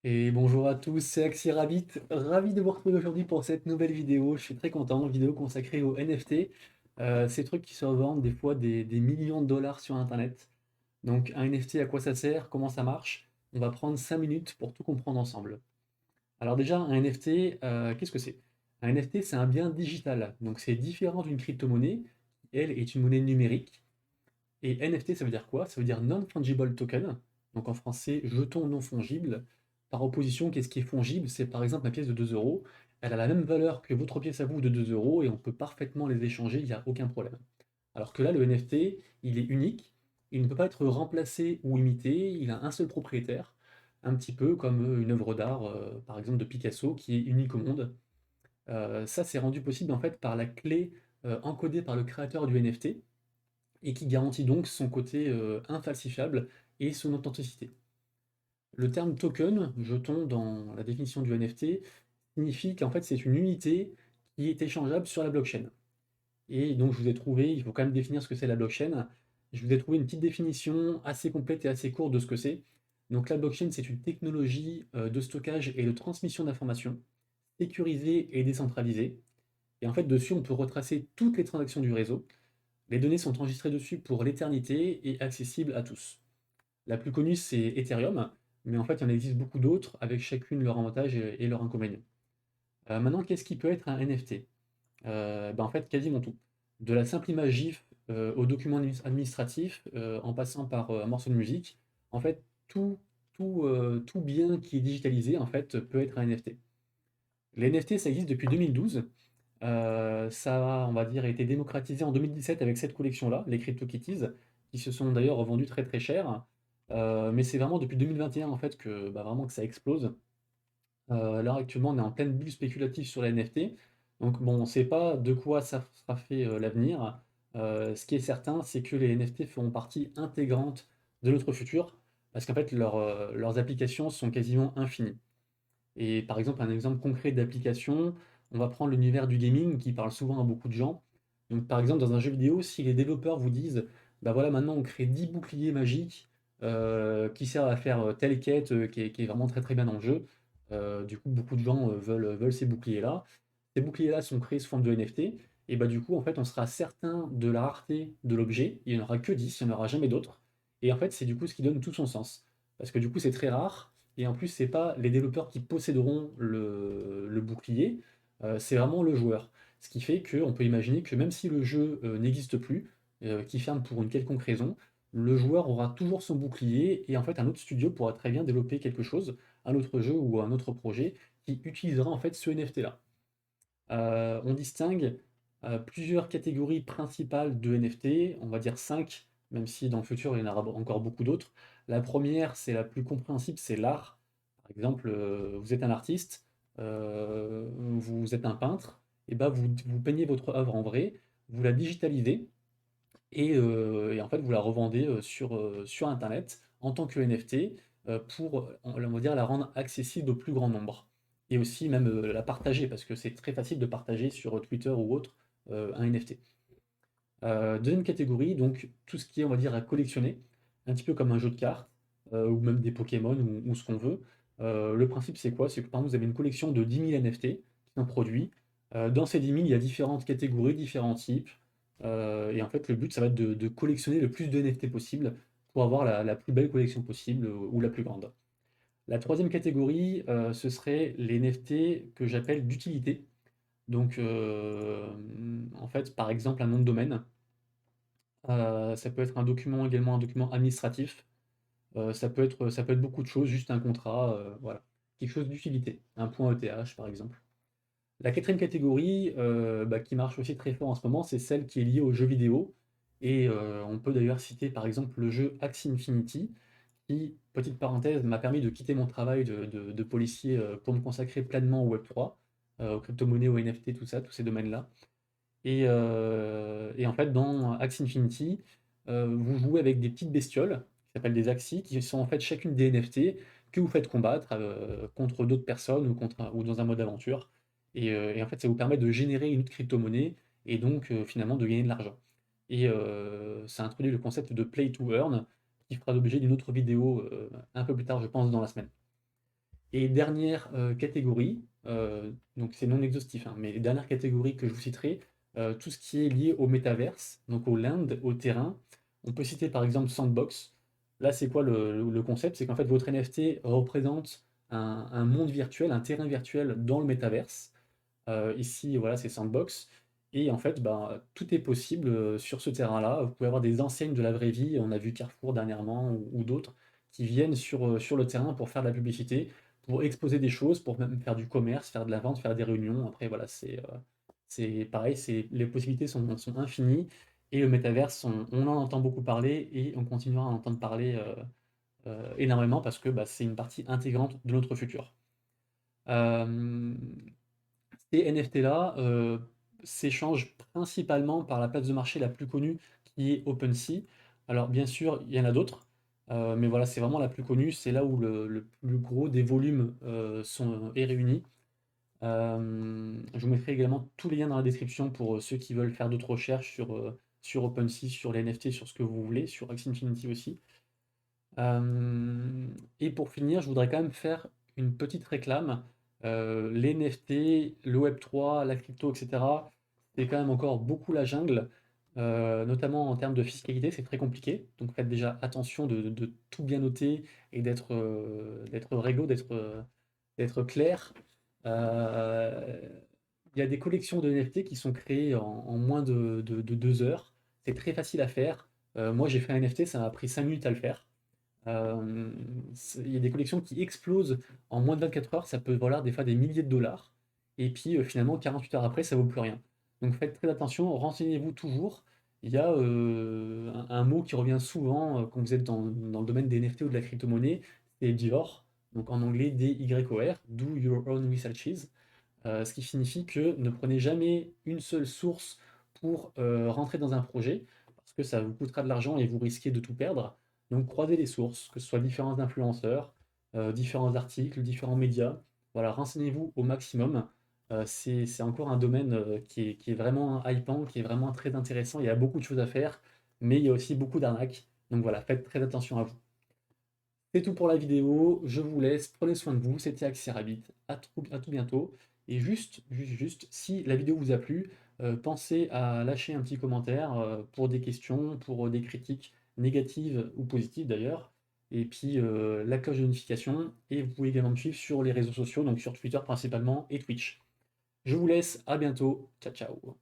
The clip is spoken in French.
Et bonjour à tous, c'est Axi Rabbit, ravi de vous retrouver aujourd'hui pour cette nouvelle vidéo. Je suis très content, vidéo consacrée aux NFT, ces trucs qui se revendent des fois des millions de dollars sur Internet. Donc un NFT, à quoi ça sert, comment ça marche? On va prendre 5 minutes pour tout comprendre ensemble. Alors déjà, un NFT, qu'est-ce que c'est? Un NFT, c'est un bien digital, donc c'est différent d'une crypto-monnaie, qui elle est une monnaie numérique. Et NFT, ça veut dire quoi? Ça veut dire non-fungible token, donc en français, jeton non fongible. Par opposition, qu'est-ce qui est fongible? C'est par exemple ma pièce de 2 euros. Elle a la même valeur que votre pièce à vous de 2 euros et on peut parfaitement les échanger, il n'y a aucun problème. Alors que là, le NFT, il est unique, il ne peut pas être remplacé ou imité, il a un seul propriétaire, un petit peu comme une œuvre d'art, par exemple de Picasso, qui est unique au monde. Ça, c'est rendu possible en fait par la clé encodée par le créateur du NFT et qui garantit donc son côté infalsifiable et son authenticité. Le terme token, jeton dans la définition du NFT, signifie qu'en fait c'est une unité qui est échangeable sur la blockchain. Et donc je vous ai trouvé, il faut quand même définir ce que c'est la blockchain. Je vous ai trouvé une petite définition assez complète et assez courte de ce que c'est. Donc la blockchain, c'est une technologie de stockage et de transmission d'informations sécurisée et décentralisée. Et en fait, dessus, on peut retracer toutes les transactions du réseau. Les données sont enregistrées dessus pour l'éternité et accessibles à tous. La plus connue, c'est Ethereum, mais en fait, il y en existe beaucoup d'autres, avec chacune leur avantage et leur inconvénient. Maintenant, qu'est-ce qui peut être un NFT? En fait, quasiment tout. De la simple image GIF au document administratif, en passant par un morceau de musique, en fait, tout bien qui est digitalisé, en fait, peut être un NFT. Les NFT, ça existe depuis 2012. Ça a, on va dire, été démocratisé en 2017 avec cette collection-là, les CryptoKitties, qui se sont d'ailleurs revendus très très cher. Mais c'est vraiment depuis 2021 en fait que, vraiment que ça explose. Là actuellement on est en pleine bulle spéculative sur les NFT. Donc bon, on ne sait pas de quoi ça sera fait l'avenir. Ce qui est certain, c'est que les NFT feront partie intégrante de notre futur, parce qu'en fait leurs applications sont quasiment infinies. Et par exemple, un exemple concret d'application, on va prendre l'univers du gaming qui parle souvent à beaucoup de gens. Donc par exemple, dans un jeu vidéo, si les développeurs vous disent, bah voilà, maintenant on crée 10 boucliers magiques qui servent à faire telle quête qui est vraiment très très bien dans le jeu, du coup beaucoup de gens veulent ces boucliers-là. Ces boucliers-là sont créés sous forme de NFT, et bah du coup en fait on sera certain de la rareté de l'objet, il n'y en aura que 10, il n'y en aura jamais d'autres. Et en fait c'est du coup ce qui donne tout son sens. Parce que du coup c'est très rare, et en plus, c'est pas les développeurs qui posséderont le bouclier, c'est vraiment le joueur. Ce qui fait qu'on peut imaginer que même si le jeu n'existe plus, qu'il ferme pour une quelconque raison, le joueur aura toujours son bouclier et en fait un autre studio pourra très bien développer quelque chose, un autre jeu ou un autre projet qui utilisera en fait ce NFT-là. On distingue plusieurs catégories principales de NFT, on va dire 5, même si dans le futur il y en aura encore beaucoup d'autres. La première, c'est la plus compréhensible, c'est l'art. Par exemple, vous êtes un artiste, vous êtes un peintre, et ben vous peignez votre œuvre en vrai, vous la digitalisez, et en fait vous la revendez sur Internet en tant que NFT pour, on va dire, la rendre accessible au plus grand nombre. Et aussi même la partager, parce que c'est très facile de partager sur Twitter ou autre un NFT. Deuxième catégorie, donc tout ce qui est, on va dire, à collectionner, un petit peu comme un jeu de cartes, ou même des Pokémon ou ce qu'on veut. Le principe, c'est quoi? C'est que par exemple, vous avez une collection de 10 000 NFT qui sont produits. Dans ces 10 000, il y a différentes catégories, différents types. Et en fait, le but, ça va être de collectionner le plus de NFT possible pour avoir la plus belle collection possible ou la plus grande. La troisième catégorie, ce serait les NFT que j'appelle d'utilité. Donc, en fait, par exemple, un nom de domaine. Ça peut être un document, également un document administratif. Ça peut être beaucoup de choses, juste un contrat, voilà. Quelque chose d'utilité, un point ETH par exemple. La quatrième catégorie, qui marche aussi très fort en ce moment, c'est celle qui est liée aux jeux vidéo. Et on peut d'ailleurs citer par exemple le jeu Axie Infinity, qui, petite parenthèse, m'a permis de quitter mon travail de policier pour me consacrer pleinement au Web3, aux crypto-monnaies, aux NFT, tout ça, tous ces domaines-là. Et en fait, dans Axie Infinity, vous jouez avec des petites bestioles qui s'appellent des Axies, qui sont en fait chacune des NFT que vous faites combattre contre d'autres personnes ou dans un mode aventure. Et en fait, ça vous permet de générer une autre crypto-monnaie et donc finalement de gagner de l'argent. Et ça introduit le concept de play to earn qui fera l'objet d'une autre vidéo un peu plus tard, je pense, dans la semaine. Et dernière catégorie, donc c'est non exhaustif, hein, mais les dernières catégories que je vous citerai, tout ce qui est lié au métaverse, donc au land, au terrain. On peut citer par exemple Sandbox. Là, c'est quoi le concept? C'est qu'en fait, votre NFT représente un monde virtuel, un terrain virtuel dans le métaverse. Ici, voilà, c'est Sandbox. Et en fait, bah, tout est possible sur ce terrain-là. Vous pouvez avoir des enseignes de la vraie vie. On a vu Carrefour dernièrement ou d'autres qui viennent sur le terrain pour faire de la publicité, pour exposer des choses, pour même faire du commerce, faire de la vente, faire des réunions. Après, voilà, c'est pareil, les possibilités sont infinies. Et le métaverse, on en entend beaucoup parler et on continuera à en entendre parler énormément parce que bah, c'est une partie intégrante de notre futur. Euh, Ces NFT-là s'échangent principalement par la place de marché la plus connue qui est OpenSea. Alors bien sûr, il y en a d'autres, mais voilà, c'est vraiment la plus connue, c'est là où le plus gros des volumes est réuni. Je vous mettrai également tous les liens dans la description pour ceux qui veulent faire d'autres recherches sur OpenSea, sur les NFT, sur ce que vous voulez, sur Axie Infinity aussi. Et pour finir, je voudrais quand même faire une petite réclame. Les NFT, le Web3, la crypto, etc., c'est quand même encore beaucoup la jungle, notamment en termes de fiscalité, c'est très compliqué. Donc faites déjà attention de tout bien noter et d'être réglo, d'être clair. Euh, il y a des collections de NFT qui sont créées en moins de 2 heures. C'est très facile à faire. Moi, j'ai fait un NFT, ça m'a pris 5 minutes à le faire. Euh, il y a des collections qui explosent en moins de 24 heures, ça peut valoir des fois des milliers de dollars, et puis finalement 48 heures après, ça vaut plus rien. Donc faites très attention, renseignez-vous toujours. Il y a un mot qui revient souvent quand vous êtes dans le domaine des NFT ou de la crypto-monnaie, c'est DYOR, donc en anglais DYOR, Do Your Own Researches, ce qui signifie que ne prenez jamais une seule source pour rentrer dans un projet, parce que ça vous coûtera de l'argent et vous risquez de tout perdre. Donc croisez les sources, que ce soit différents influenceurs, différents articles, différents médias. Voilà, renseignez-vous au maximum. C'est encore un domaine qui est vraiment hypant, qui est vraiment très intéressant. Il y a beaucoup de choses à faire, mais il y a aussi beaucoup d'arnaques. Donc voilà, faites très attention à vous. C'est tout pour la vidéo, je vous laisse, prenez soin de vous, c'était Axie Rabbit, à tout bientôt. Et juste, si la vidéo vous a plu, pensez à lâcher un petit commentaire pour des questions, pour des critiques négatives ou positives d'ailleurs. Et puis la cloche de notification, et vous pouvez également me suivre sur les réseaux sociaux, donc sur Twitter principalement et Twitch. Je vous laisse, à bientôt, ciao ciao.